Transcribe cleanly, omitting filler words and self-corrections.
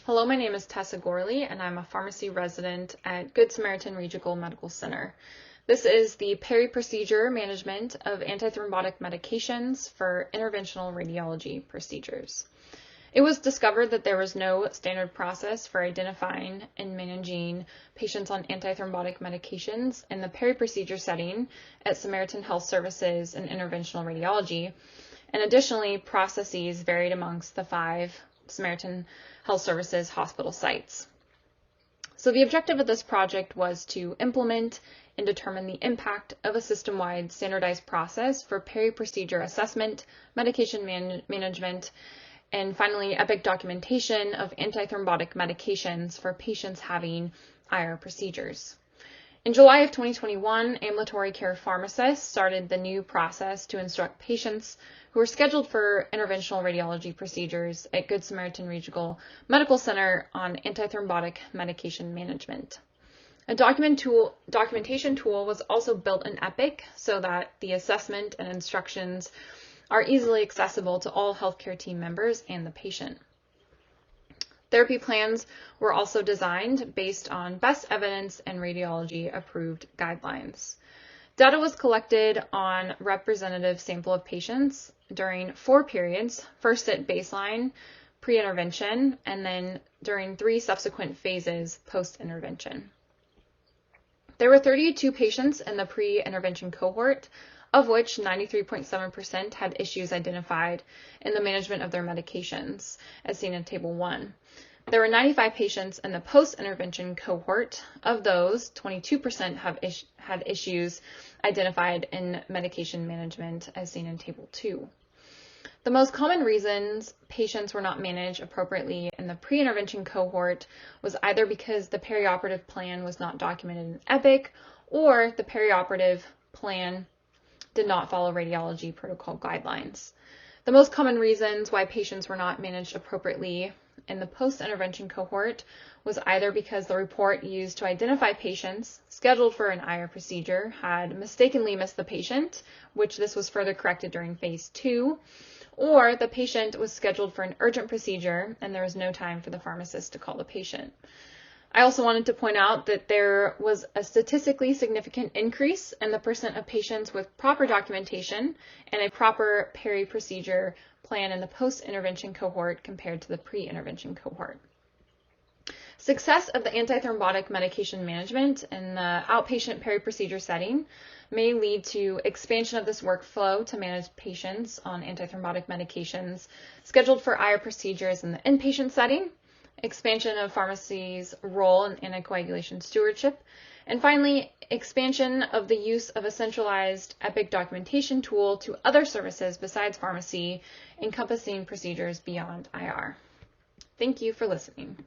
Hello, my name is Tessa Gourley, and I'm a pharmacy resident at Good Samaritan Regional Medical Center. This is the Peri-procedure management of antithrombotic medications for interventional radiology procedures. It was discovered that there was no standard process for identifying and managing patients on antithrombotic medications in the peri-procedure setting at Samaritan Health Services and Interventional Radiology, and additionally, processes varied amongst the 5 Samaritan Health Services hospital sites. So the objective of this project was to implement and determine the impact of a system-wide standardized process for peri-procedure assessment, medication management, and finally, EPIC documentation of antithrombotic medications for patients having IR procedures. In July of 2021, ambulatory care pharmacists started the new process to instruct patients who were scheduled for interventional radiology procedures at Good Samaritan Regional Medical Center on antithrombotic medication management. A documentation tool was also built in EPIC so that the assessment and instructions are easily accessible to all healthcare team members and the patient. Therapy plans were also designed based on best evidence and radiology approved guidelines. Data was collected on representative sample of patients during 4 periods, first at baseline, pre-intervention, and then during 3 subsequent phases post-intervention. There were 32 patients in the pre-intervention cohort, of which 93.7% had issues identified in the management of their medications, as seen in Table 1. There were 95 patients in the post-intervention cohort. Of those, 22% had issues identified in medication management, as seen in Table 2. The most common reasons patients were not managed appropriately in the pre-intervention cohort was either because the perioperative plan was not documented in EPIC, or the perioperative plan did not follow radiology protocol guidelines. The most common reasons why patients were not managed appropriately in the post-intervention cohort was either because the report used to identify patients scheduled for an IR procedure had mistakenly missed the patient, which this was further corrected during phase 2, or the patient was scheduled for an urgent procedure and there was no time for the pharmacist to call the patient. I also wanted to point out that there was a statistically significant increase in the percent of patients with proper documentation and a proper peri-procedure plan in the post-intervention cohort compared to the pre-intervention cohort. Success of the antithrombotic medication management in the outpatient peri-procedure setting may lead to expansion of this workflow to manage patients on antithrombotic medications scheduled for IR procedures in the inpatient setting, expansion of pharmacy's role in anticoagulation stewardship, and finally, expansion of the use of a centralized EPIC documentation tool to other services besides pharmacy, encompassing procedures beyond IR. Thank you for listening.